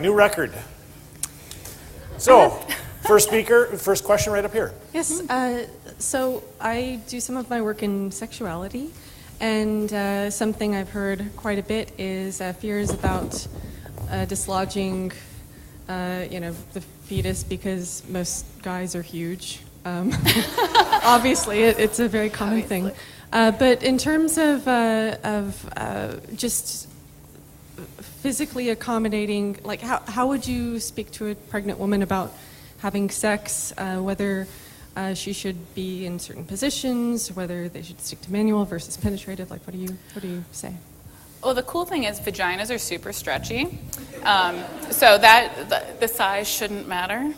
New record. So, first speaker, first question right up here. Yes, so I do some of my work in sexuality, and something I've heard quite a bit is fears about dislodging, the fetus because most guys are huge. Obviously, it's a very common thing. But in terms of just physically accommodating, like how would you speak to a pregnant woman about having sex, whether she should be in certain positions, whether they should stick to manual versus penetrative? Like, what do you say? Well, the cool thing is vaginas are super stretchy, so that the size shouldn't matter.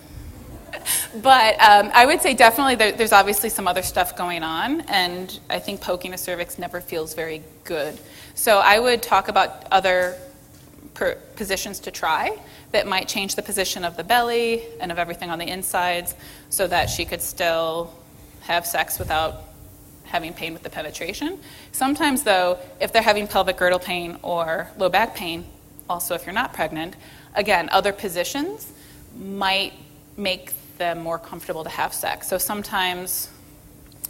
But I would say definitely there's obviously some other stuff going on, and I think poking a cervix never feels very good. So I would talk about other positions to try that might change the position of the belly and of everything on the insides so that she could still have sex without having pain with the penetration. Sometimes, though, if they're having pelvic girdle pain or low back pain, also if you're not pregnant, again, other positions might make them more comfortable to have sex. So sometimes,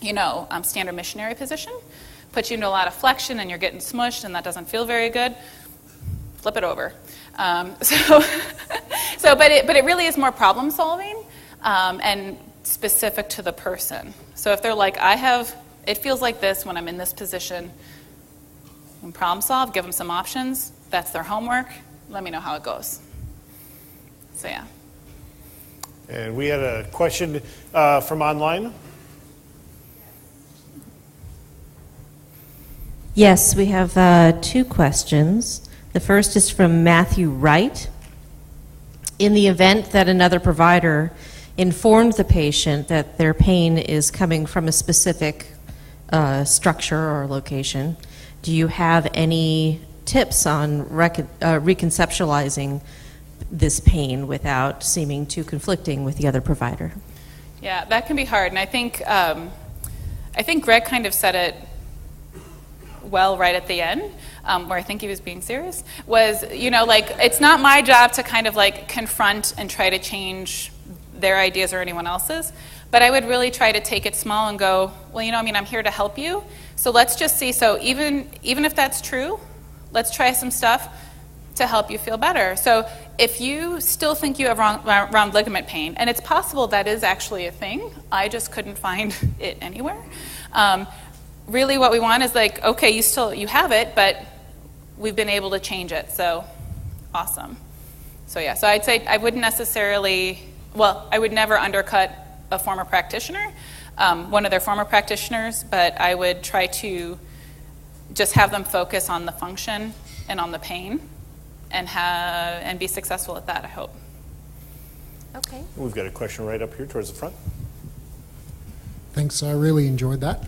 standard missionary position puts you into a lot of flexion and you're getting smushed and that doesn't feel very good. Flip it over. But it really is more problem solving and specific to the person. So if they're like, it feels like this when I'm in this position, and problem solve, give them some options. That's their homework. Let me know how it goes. So yeah. And we had a question from online. Yes, we have two questions. The first is from Matthew Wright. In the event that another provider informed the patient that their pain is coming from a specific structure or location, do you have any tips on reconceptualizing this pain without seeming too conflicting with the other provider? Yeah, that can be hard, and I think Greg kind of said it well right at the end, where I think he was being serious, was, it's not my job to kind of confront and try to change their ideas or anyone else's, but I would really try to take it small and go, well, I'm here to help you, so let's just see, so even if that's true, let's try some stuff to help you feel better. So if you still think you have round ligament pain, and it's possible that is actually a thing, I just couldn't find it anywhere, really what we want is okay, you have it, but we've been able to change it, so awesome. So yeah, so I'd say I would never undercut a former practitioner, one of their former practitioners, but I would try to just have them focus on the function and on the pain and be successful at that, I hope. Okay. We've got a question right up here towards the front. Thanks, I really enjoyed that,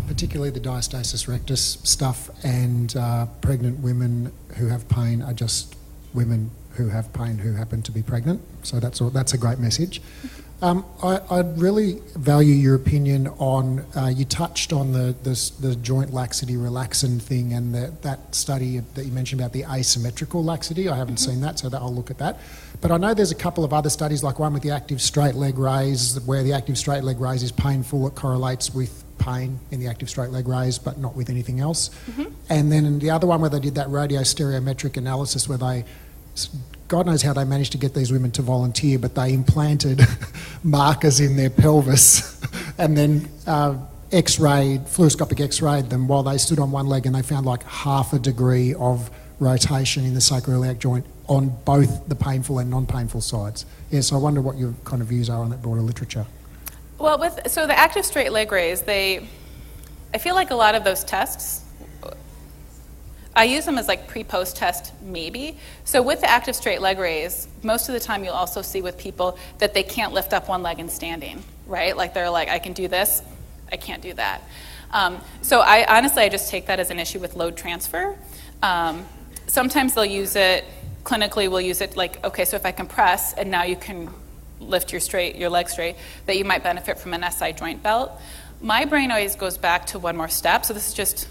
particularly the diastasis rectus stuff, and pregnant women who have pain are just women who have pain who happen to be pregnant, so that's a great message. I'd really value your opinion on, you touched on the joint laxity relaxin thing and that study that you mentioned about the asymmetrical laxity. I haven't seen that, so I'll look at that. But I know there's a couple of other studies, like one with the active straight leg raise, where the active straight leg raise is painful. It correlates with pain in the active straight leg raise, but not with anything else. And then the other one where they did that radiostereometric analysis where they, God knows how they managed to get these women to volunteer, but they implanted markers in their pelvis and then fluoroscopic x-rayed them while they stood on one leg, and they found like half a degree of rotation in the sacroiliac joint on both the painful and non-painful sides. Yeah, so I wonder what your kind of views are on that broader literature. Well, so the active straight leg raise, I feel like a lot of those tests, I use them as pre-post test maybe. So with the active straight leg raise, most of the time you'll also see with people that they can't lift up one leg in standing, right? They're I can do this, I can't do that. So I just take that as an issue with load transfer. Sometimes they'll use it, clinically we'll use it okay, so if I compress and now you can lift your leg straight, that you might benefit from an SI joint belt. My brain always goes back to one more step, so this is just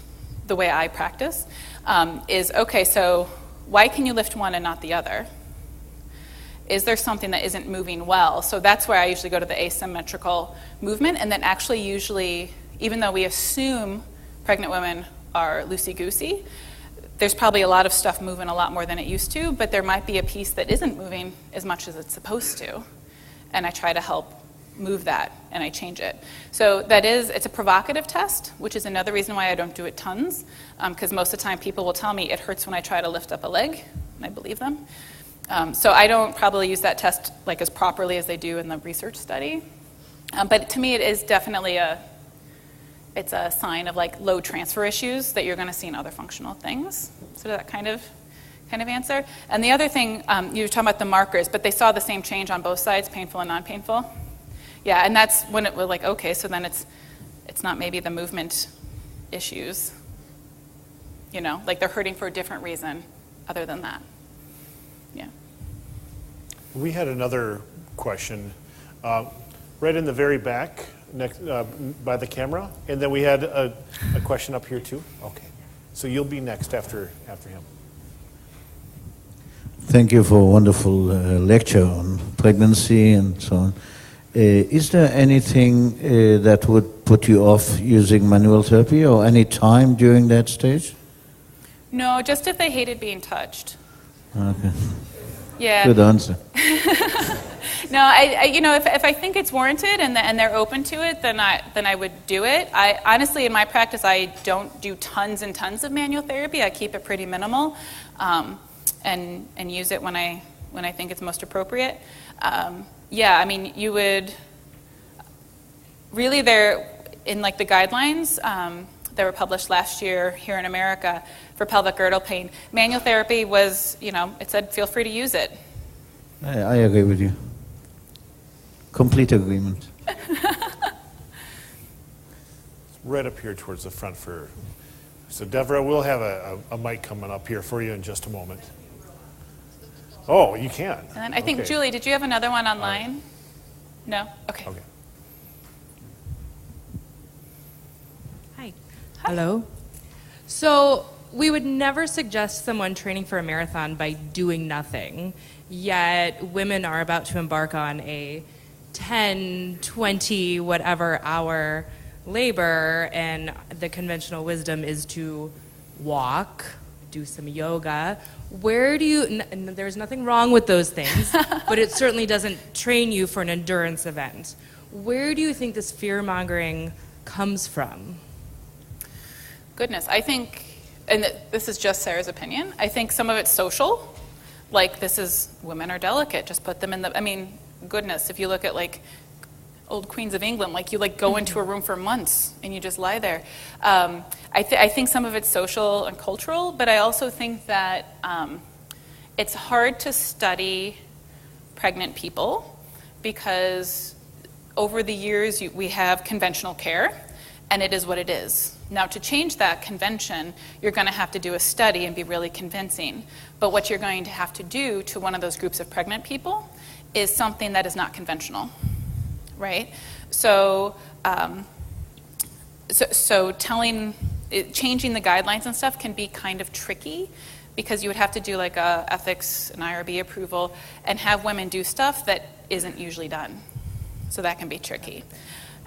the way I practice, is okay, so why can you lift one and not the other? is there something that isn't moving well? So that's where I usually go to the asymmetrical movement, and then actually usually, even though we assume pregnant women are loosey-goosey, there's probably a lot of stuff moving a lot more than it used to, but there might be a piece that isn't moving as much as it's supposed to. And I try to help move that, and I change it. So it's a provocative test, which is another reason why I don't do it tons, because most of the time people will tell me it hurts when I try to lift up a leg, and I believe them. So I don't probably use that test like as properly as they do in the research study. But to me, it is definitely it's a sign of like low transfer issues that you're going to see in other functional things. So that kind of answer. And the other thing, you were talking about the markers, but they saw the same change on both sides, painful and non-painful. Yeah, and that's when it was like, okay, so then it's not maybe the movement issues, like they're hurting for a different reason other than that. Yeah. We had another question right in the very back, next by the camera, and then we had a question up here too. Okay, so you'll be next after him. Thank you for a wonderful lecture on pregnancy and so on. Is there anything that would put you off using manual therapy or any time during that stage? No, just if they hated being touched. Okay. Yeah. Good answer. No, if I think it's warranted and they're open to it, then I would do it. I honestly, in my practice, I don't do tons and tons of manual therapy. I keep it pretty minimal, and use it when I think it's most appropriate. Yeah, I mean, you would really in like the guidelines that were published last year here in America for pelvic girdle pain. Manual therapy was, it said feel free to use it. I agree with you. Complete agreement. Right up here towards the front so Deborah, we'll have a mic coming up here for you in just a moment. Oh, you can. And then I think, Okay. Julie, did you have another one online? No? Okay. Okay. Hi. Hello. So we would never suggest someone training for a marathon by doing nothing, yet women are about to embark on a 10, 20, whatever hour labor, and the conventional wisdom is to walk, do some yoga. Where do you, there's nothing wrong with those things, but it certainly doesn't train you for an endurance event. Where do you think this fear-mongering comes from? Goodness, I think, and this is just Sarah's opinion, I think some of it's social. Like, women are delicate, just put them in goodness, if you look at like old queens of England, like you like go into a room for months and you just lie there. I think some of it's social and cultural, but I also think that it's hard to study pregnant people because over the years we have conventional care, and it is what it is. Now, to change that convention, you're going to have to do a study and be really convincing. But what you're going to have to do to one of those groups of pregnant people is something that is not conventional, right? So, changing the guidelines and stuff can be kind of tricky because you would have to do like a ethics and IRB approval and have women do stuff that isn't usually done. So that can be tricky.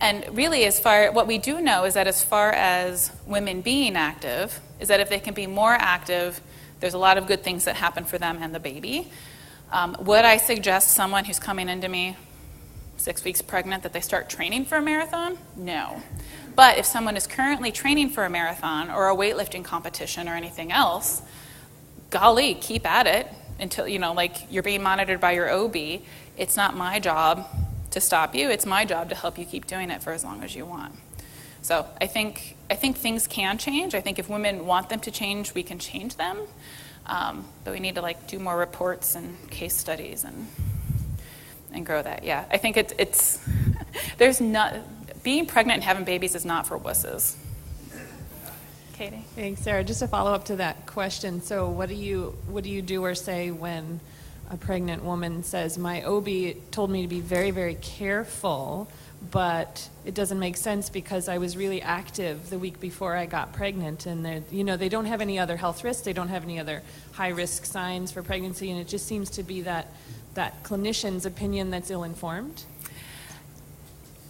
And really, what we do know is that as far as women being active, is that if they can be more active, there's a lot of good things that happen for them and the baby. Would I suggest someone who's coming into me 6 weeks pregnant that they start training for a marathon? No. But if someone is currently training for a marathon or a weightlifting competition or anything else, golly, keep at it until, you're being monitored by your OB. It's not my job to stop you. It's my job to help you keep doing it for as long as you want. So I think things can change. I think if women want them to change, we can change them. But we need to do more reports and case studies and grow that. Yeah, I think it's being pregnant and having babies is not for wusses. Katie? Thanks, Sarah. Just to follow up to that question, so what do you do or say when a pregnant woman says, my OB told me to be very, very careful, but it doesn't make sense because I was really active the week before I got pregnant, and they don't have any other health risks, they don't have any other high-risk signs for pregnancy, and it just seems to be that that clinician's opinion that's ill-informed?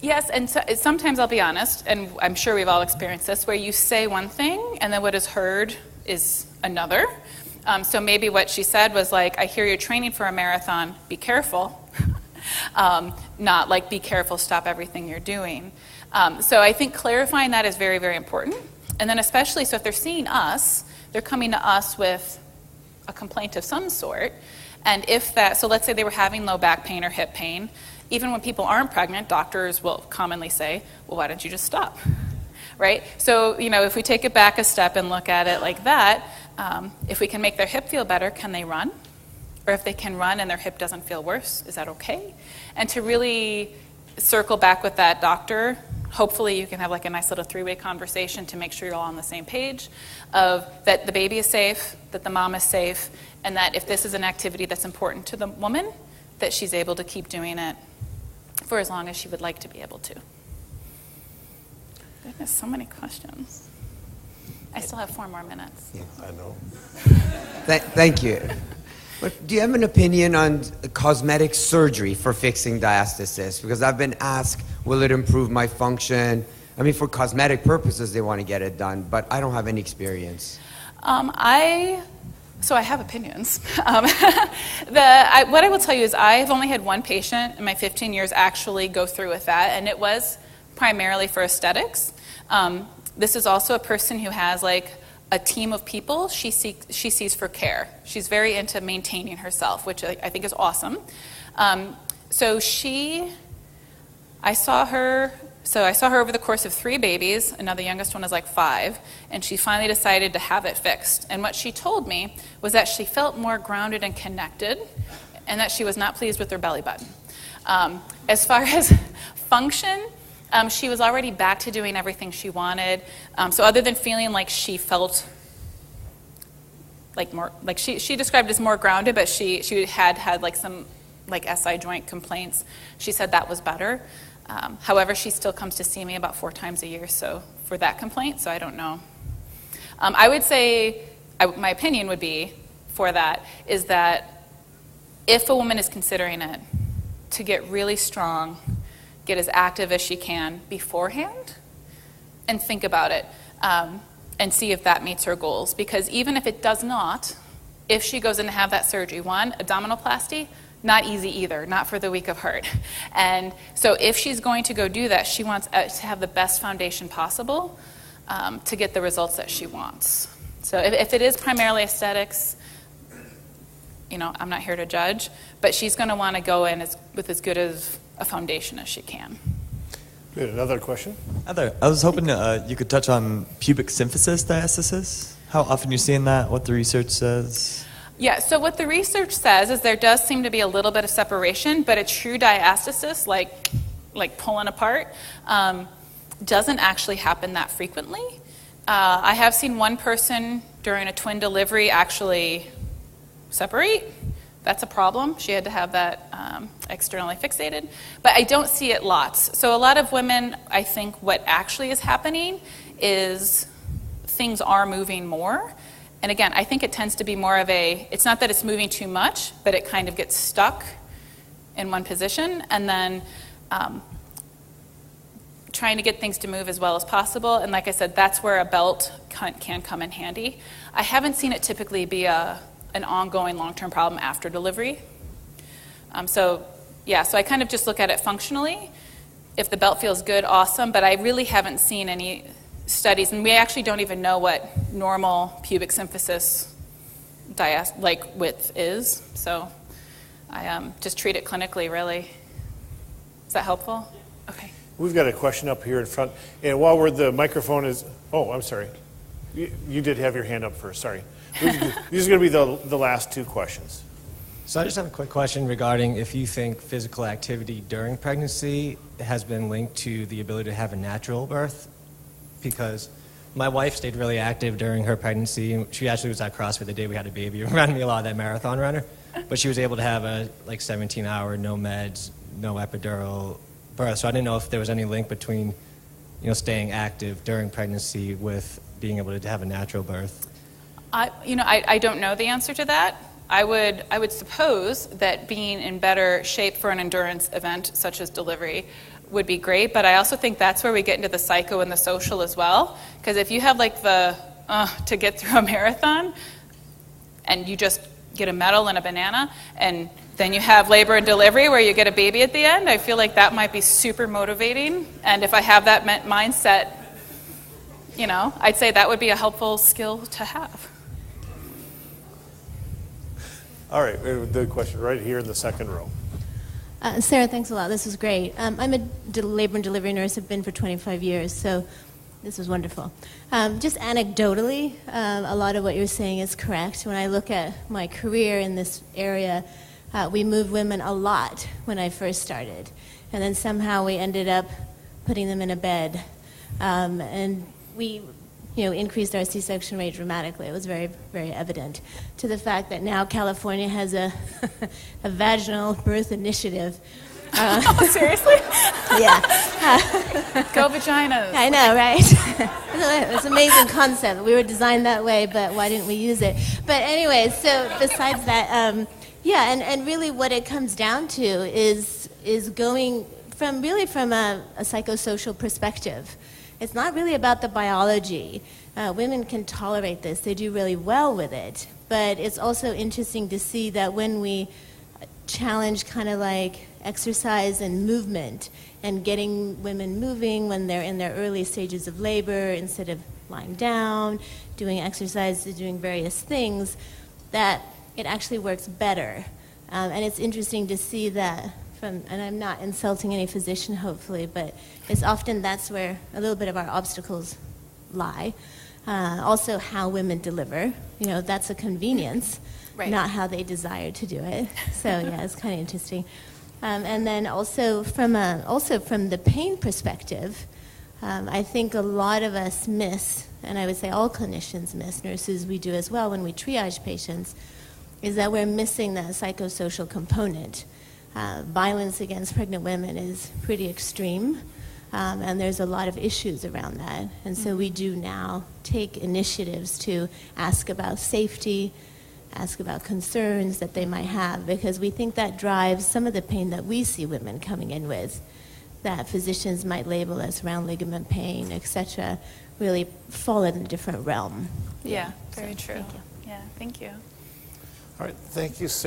Yes, and so, sometimes I'll be honest, and I'm sure we've all experienced this, where you say one thing and then what is heard is another. So maybe what she said was like, I hear you're training for a marathon, be careful. Not like, be careful, stop everything you're doing. So I think clarifying that is very, very important. And then especially, so if they're seeing us, they're coming to us with a complaint of some sort. And if that, so let's say they were having low back pain or hip pain, even when people aren't pregnant, doctors will commonly say, well, why don't you just stop? Right? So, if we take it back a step and look at it like that, if we can make their hip feel better, can they run? Or if they can run and their hip doesn't feel worse, is that okay? And to really circle back with that doctor, hopefully you can have like a nice little three-way conversation to make sure you're all on the same page of that the baby is safe, that the mom is safe, and that if this is an activity that's important to the woman, that she's able to keep doing it for as long as she would like to be able to. Goodness, so many questions. I still have 4 more minutes. Yeah. I know. Thank you. But do you have an opinion on cosmetic surgery for fixing diastasis? Because I've been asked, will it improve my function? I mean, for cosmetic purposes, they want to get it done, but I don't have any experience. So I have opinions. What I will tell you is I've only had one patient in my 15 years actually go through with that, and it was primarily for aesthetics. This is also a person who has like a team of people she sees for care. She's very into maintaining herself, which I think is awesome. I saw her over the course of 3 babies, and now the youngest one is like 5, and she finally decided to have it fixed. And what she told me was that she felt more grounded and connected, and that she was not pleased with her belly button. As far as function, she was already back to doing everything she wanted. So other than feeling like she felt like more, like she described as more grounded, but she had like some like SI joint complaints. She said that was better. However, she still comes to see me about 4 times a year, so for that complaint, so I don't know. I would say, my opinion would be for that, is that if a woman is considering it, to get really strong, get as active as she can beforehand, and think about it, and see if that meets her goals. Because even if it does not, if she goes in to have that surgery, one, abdominoplasty, not easy either, not for the weak of heart. And so if she's going to go do that, she wants to have the best foundation possible to get the results that she wants. So if it is primarily aesthetics, I'm not here to judge, but she's going to want to go in with as good as a foundation as she can. Good. Another question? I was hoping you could touch on pubic symphysis diastasis. How often you're seeing that, what the research says? Yeah, so what the research says is there does seem to be a little bit of separation, but a true diastasis, like pulling apart, doesn't actually happen that frequently. I have seen one person during a twin delivery actually separate. That's a problem. She had to have that externally fixated. But I don't see it lots. So a lot of women, I think what actually is happening is things are moving more. And again, I think it tends to be more of it's not that it's moving too much, but it kind of gets stuck in one position, and then trying to get things to move as well as possible. And like I said, that's where a belt can come in handy. I haven't seen it typically be an ongoing long-term problem after delivery. So I kind of just look at it functionally. If the belt feels good, awesome, but I really haven't seen any studies, and we actually don't even know what normal pubic symphysis width is, so I just treat it clinically, really. Is that helpful? Okay. We've got a question up here in front, and while the microphone is, I'm sorry. You did have your hand up first, sorry. These are going to be the last 2 questions. So I just have a quick question regarding if you think physical activity during pregnancy has been linked to the ability to have a natural birth. Because my wife stayed really active during her pregnancy. She actually was at CrossFit the day we had a baby. It reminded me a lot of that marathon runner. But she was able to have a 17-hour, no meds, no epidural birth. So I didn't know if there was any link between, staying active during pregnancy with being able to have a natural birth. I don't know the answer to that. I would suppose that being in better shape for an endurance event such as delivery would be great, but I also think that's where we get into the psycho and the social as well, because if you have like the to get through a marathon and you just get a medal and a banana, and then you have labor and delivery where you get a baby at the end, I feel like that might be super motivating, and if I have that mindset, you know, I'd say that would be a helpful skill to have. All right, the question right here in the second row. Sarah, thanks a lot. This was great. I'm a labor and delivery nurse. I've been for 25 years, so this was wonderful. Just anecdotally, a lot of what you're saying is correct. When I look at my career in this area, we moved women a lot when I first started, and then somehow we ended up putting them in a bed, and we increased our C-section rate dramatically. It was very, very evident, to the fact that now California has a vaginal birth initiative. Oh, seriously? Yeah. Go vaginas. I know, right? It's an amazing concept. We were designed that way, but why didn't we use it? But anyway, so besides that, and really what it comes down to is going from a psychosocial perspective. It's not really about the biology. Women can tolerate this. They do really well with it. But it's also interesting to see that when we challenge kind of like exercise and movement and getting women moving when they're in their early stages of labor instead of lying down, doing exercise, doing various things, that it actually works better. And it's interesting to see that and I'm not insulting any physician, hopefully, but it's often that's where a little bit of our obstacles lie. Also, how women deliver, that's a convenience, right, not how they desire to do it. So yeah, it's kind of interesting. And then also from the pain perspective, I think a lot of us miss, and I would say all clinicians miss, nurses we do as well when we triage patients, is that we're missing that psychosocial component. Violence against pregnant women is pretty extreme, and there's a lot of issues around that. And so we do now take initiatives to ask about safety, ask about concerns that they might have, because we think that drives some of the pain that we see women coming in with, that physicians might label as round ligament pain, etc., really fall in a different realm. Yeah, very true. Thank you. Yeah, thank you. All right, thank you, Sarah.